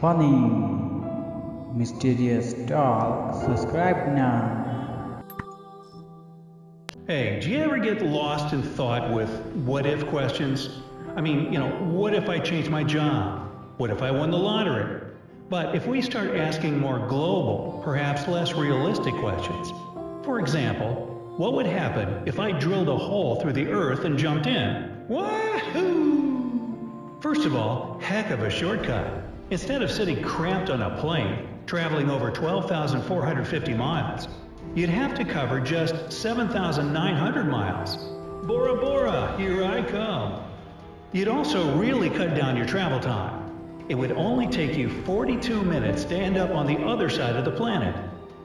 Funny, mysterious talk. Subscribe now. Hey, do you ever get lost in thought with what if questions? What if I changed my job? What if I won the lottery? But if we start asking more global, perhaps less realistic questions, for example, what would happen if I drilled a hole through the earth and jumped in? Wahoo! First of all, heck of a shortcut. Instead of sitting cramped on a plane, traveling over 12,450 miles, you'd have to cover just 7,900 miles. Bora Bora, here I come. You'd also really cut down your travel time. It would only take you 42 minutes to end up on the other side of the planet.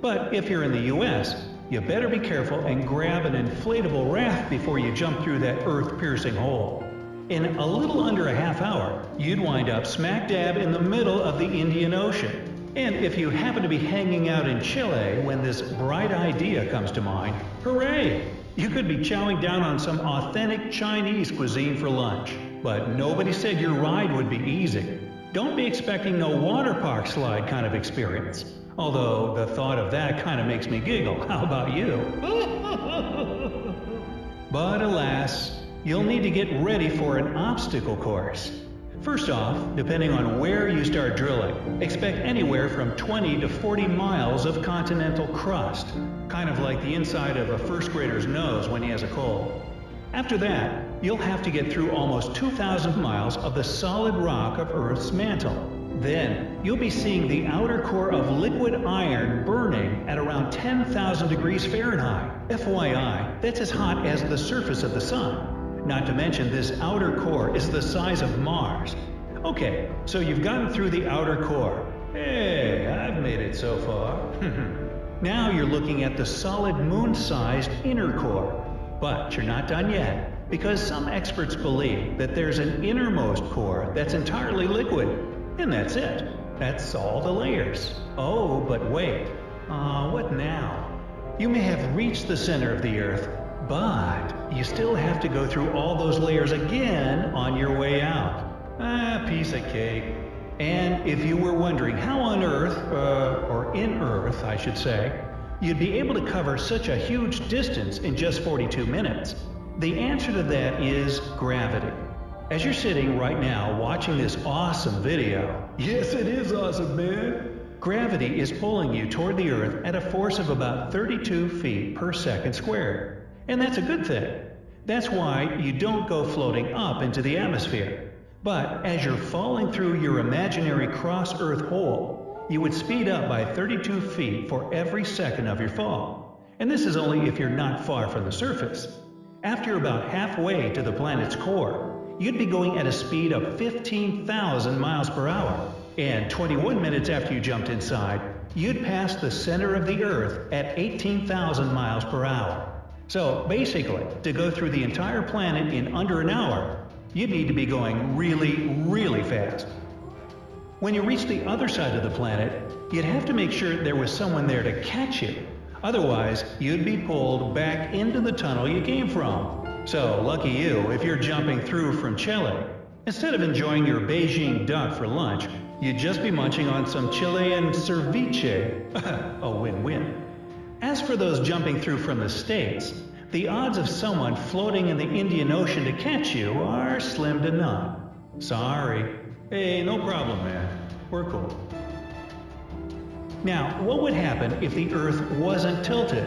But if you're in the US, you better be careful and grab an inflatable raft before you jump through that earth-piercing hole. In a little under a half hour, you'd wind up smack dab in the middle of the Indian Ocean. And if you happen to be hanging out in Chile when this bright idea comes to mind, hooray! You could be chowing down on some authentic Chinese cuisine for lunch. But nobody said your ride would be easy. Don't be expecting no water park slide kind of experience. Although the thought of that kind of makes me giggle. How about you? But alas, you'll need to get ready for an obstacle course. First off, depending on where you start drilling, expect anywhere from 20 to 40 miles of continental crust, kind of like the inside of a first grader's nose when he has a cold. After that, you'll have to get through almost 2,000 miles of the solid rock of Earth's mantle. Then, you'll be seeing the outer core of liquid iron burning at around 10,000 degrees Fahrenheit. FYI, that's as hot as the surface of the sun. Not to mention this outer core is the size of Mars. Okay, so you've gotten through the outer core. Hey, I've made it so far. Now you're looking at the solid moon-sized inner core. But you're not done yet, because some experts believe that there's an innermost core that's entirely liquid. And that's it. That's all the layers. Oh, but wait. What now? You may have reached the center of the Earth, but you still have to go through all those layers again on your way out. Piece of cake. And if you were wondering how on Earth, or in Earth I should say, you'd be able to cover such a huge distance in just 42 minutes, the answer to that is gravity. As you're sitting right now watching this awesome video, yes it is awesome, man, gravity is pulling you toward the Earth at a force of about 32 feet per second squared. And that's a good thing. That's why you don't go floating up into the atmosphere. But as you're falling through your imaginary cross-Earth hole, you would speed up by 32 feet for every second of your fall. And this is only if you're not far from the surface. After you're about halfway to the planet's core, you'd be going at a speed of 15,000 miles per hour. And 21 minutes after you jumped inside, you'd pass the center of the Earth at 18,000 miles per hour. So basically, to go through the entire planet in under an hour, you'd need to be going really, really fast. When you reach the other side of the planet, you'd have to make sure there was someone there to catch you. Otherwise, you'd be pulled back into the tunnel you came from. So, lucky you if you're jumping through from Chile. Instead of enjoying your Beijing duck for lunch, you'd just be munching on some Chilean ceviche. A win-win. As for those jumping through from the States, the odds of someone floating in the Indian Ocean to catch you are slim to none. Sorry. Hey, no problem, man. We're cool. Now, what would happen if the Earth wasn't tilted?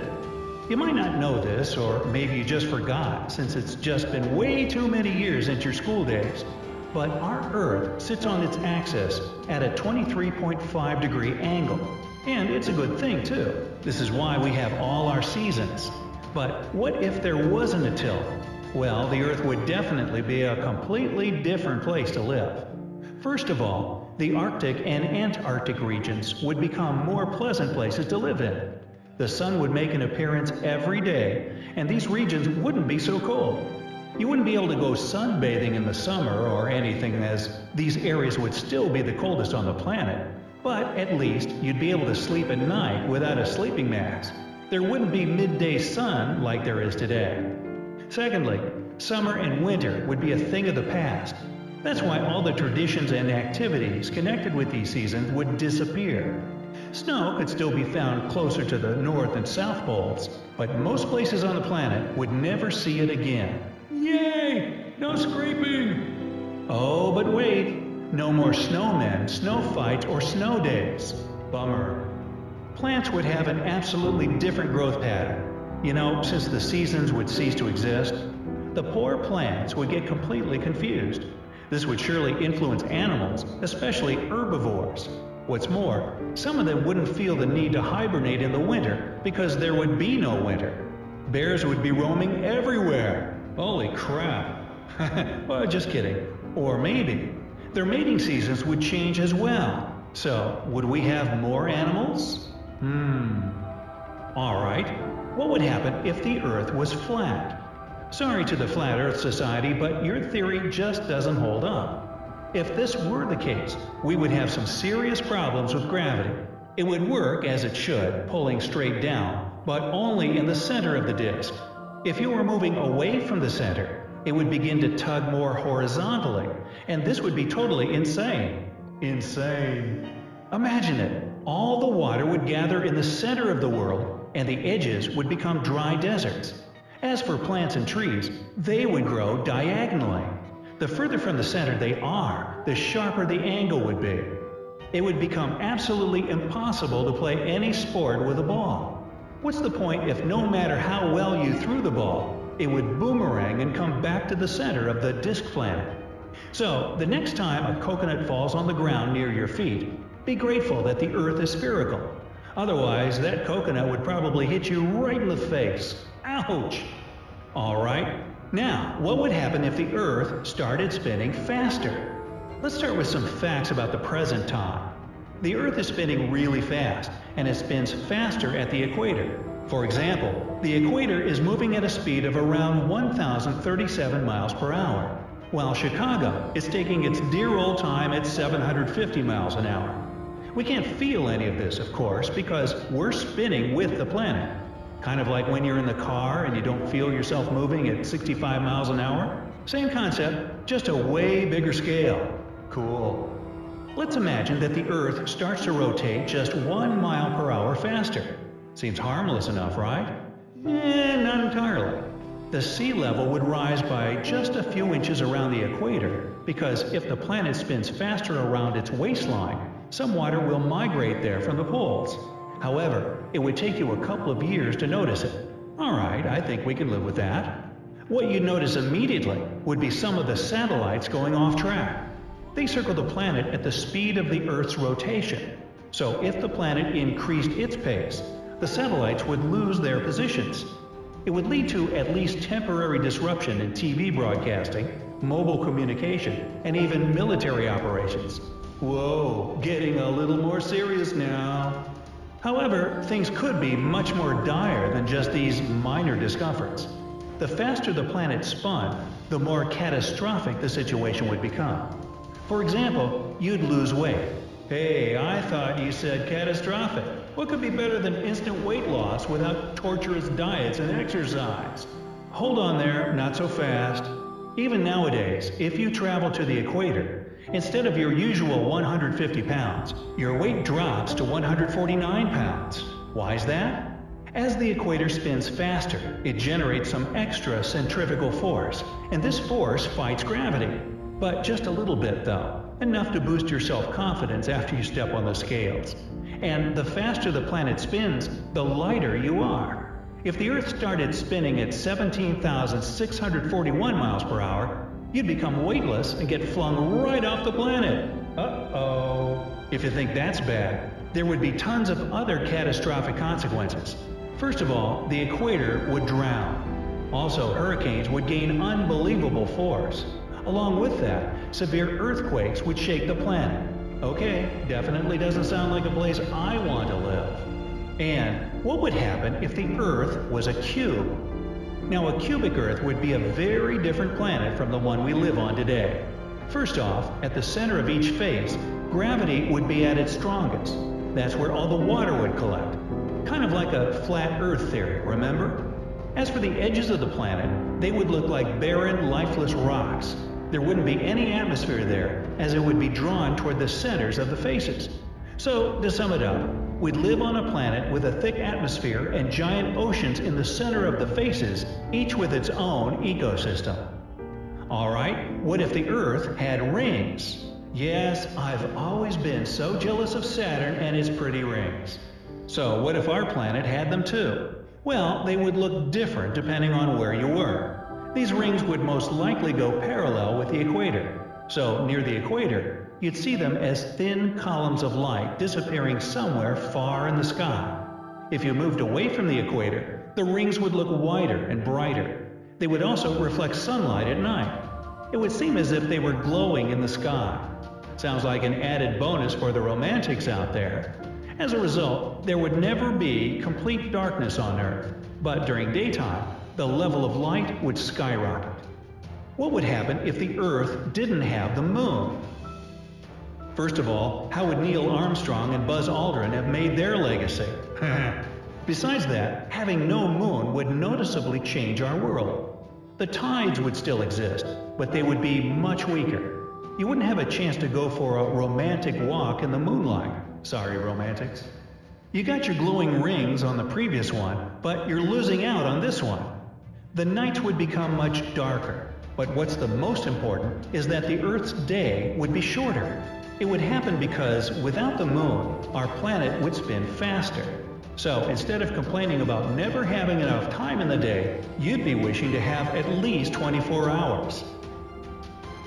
You might not know this, or maybe you just forgot, since it's just been way too many years since your school days. But our Earth sits on its axis at a 23.5 degree angle. And it's a good thing, too. This is why we have all our seasons. But what if there wasn't a tilt? Well, the Earth would definitely be a completely different place to live. First of all, the Arctic and Antarctic regions would become more pleasant places to live in. The sun would make an appearance every day, and these regions wouldn't be so cold. You wouldn't be able to go sunbathing in the summer or anything, as these areas would still be the coldest on the planet. But at least you'd be able to sleep at night without a sleeping mask. There wouldn't be midday sun like there is today. Secondly, summer and winter would be a thing of the past. That's why all the traditions and activities connected with these seasons would disappear. Snow could still be found closer to the North and South poles, but most places on the planet would never see it again. Yay! No scraping! Oh, but wait! No more snowmen, snow fights, or snow days. Bummer. Plants would have an absolutely different growth pattern. You know, since the seasons would cease to exist, the poor plants would get completely confused. This would surely influence animals, especially herbivores. What's more, some of them wouldn't feel the need to hibernate in the winter because there would be no winter. Bears would be roaming everywhere. Holy crap. Well, just kidding. Or maybe their mating seasons would change as well. So, would we have more animals? Alright, what would happen if the Earth was flat? Sorry to the Flat Earth Society, but your theory just doesn't hold up. If this were the case, we would have some serious problems with gravity. It would work as it should, pulling straight down, but only in the center of the disk. If you were moving away from the center, it would begin to tug more horizontally, and this would be totally insane. Insane. Imagine it. All the water would gather in the center of the world, and the edges would become dry deserts. As for plants and trees, they would grow diagonally. The further from the center they are, the sharper the angle would be. It would become absolutely impossible to play any sport with a ball. What's the point if no matter how well you threw the ball, it would boomerang and come back to the center of the disk planet? So, the next time a coconut falls on the ground near your feet, be grateful that the Earth is spherical. Otherwise, that coconut would probably hit you right in the face. Ouch! Alright, now, what would happen if the Earth started spinning faster? Let's start with some facts about the present time. The Earth is spinning really fast, and it spins faster at the equator. For example, the equator is moving at a speed of around 1,037 miles per hour, while Chicago is taking its dear old time at 750 miles an hour. We can't feel any of this, of course, because we're spinning with the planet. Kind of like when you're in the car and you don't feel yourself moving at 65 miles an hour. Same concept, just a way bigger scale. Cool. Let's imagine that the Earth starts to rotate just 1 mile per hour faster. Seems harmless enough, right? Not entirely. The sea level would rise by just a few inches around the equator, because if the planet spins faster around its waistline, some water will migrate there from the poles. However, it would take you a couple of years to notice it. Alright, I think we can live with that. What you'd notice immediately would be some of the satellites going off track. They circle the planet at the speed of the Earth's rotation. So if the planet increased its pace, the satellites would lose their positions. It would lead to at least temporary disruption in TV broadcasting, mobile communication, and even military operations. Whoa, getting a little more serious now. However, things could be much more dire than just these minor discomforts. The faster the planet spun, the more catastrophic the situation would become. For example, you'd lose weight. Hey, I thought you said catastrophic. What could be better than instant weight loss without torturous diets and exercise? Hold on there, not so fast. Even nowadays, if you travel to the equator, instead of your usual 150 pounds, your weight drops to 149 pounds. Why is that? As the equator spins faster, it generates some extra centrifugal force, and this force fights gravity. But just a little bit though, enough to boost your self-confidence after you step on the scales. And the faster the planet spins, the lighter you are. If the Earth started spinning at 17,641 miles per hour, you'd become weightless and get flung right off the planet. Uh-oh. If you think that's bad, there would be tons of other catastrophic consequences. First of all, the equator would drown. Also, hurricanes would gain unbelievable force. Along with that, severe earthquakes would shake the planet. Okay, definitely doesn't sound like a place I want to live. And what would happen if the Earth was a cube? Now, a cubic Earth would be a very different planet from the one we live on today. First off, at the center of each face, gravity would be at its strongest. That's where all the water would collect. Kind of like a flat Earth theory, remember? As for the edges of the planet, they would look like barren, lifeless rocks. There wouldn't be any atmosphere there, as it would be drawn toward the centers of the faces. So, to sum it up, we'd live on a planet with a thick atmosphere and giant oceans in the center of the faces, each with its own ecosystem. Alright, what if the Earth had rings? Yes, I've always been so jealous of Saturn and its pretty rings. So what if our planet had them too? Well, they would look different depending on where you were. These rings would most likely go parallel with the equator. So near the equator, you'd see them as thin columns of light disappearing somewhere far in the sky. If you moved away from the equator, the rings would look wider and brighter. They would also reflect sunlight at night. It would seem as if they were glowing in the sky. Sounds like an added bonus for the romantics out there. As a result, there would never be complete darkness on Earth, but during daytime, the level of light would skyrocket. What would happen if the Earth didn't have the moon? First of all, how would Neil Armstrong and Buzz Aldrin have made their legacy? Besides that, having no moon would noticeably change our world. The tides would still exist, but they would be much weaker. You wouldn't have a chance to go for a romantic walk in the moonlight. Sorry, romantics. You got your glowing rings on the previous one, but you're losing out on this one. The nights would become much darker, but what's the most important is that the Earth's day would be shorter. It would happen because without the moon, our planet would spin faster. So instead of complaining about never having enough time in the day, you'd be wishing to have at least 24 hours.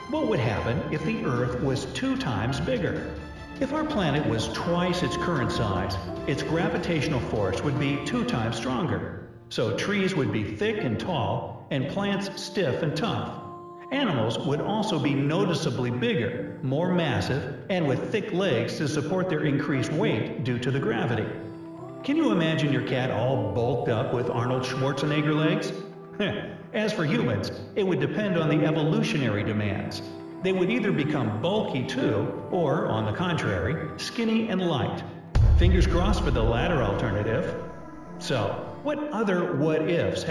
What would happen if the Earth was 2 times bigger? If our planet was twice its current size, its gravitational force would be 2 times stronger. So trees would be thick and tall, and plants stiff and tough. Animals would also be noticeably bigger, more massive, and with thick legs to support their increased weight due to the gravity. Can you imagine your cat all bulked up with Arnold Schwarzenegger legs? As for humans, it would depend on the evolutionary demands. They would either become bulky too, or, on the contrary, skinny and light. Fingers crossed for the latter alternative. So, what other what-ifs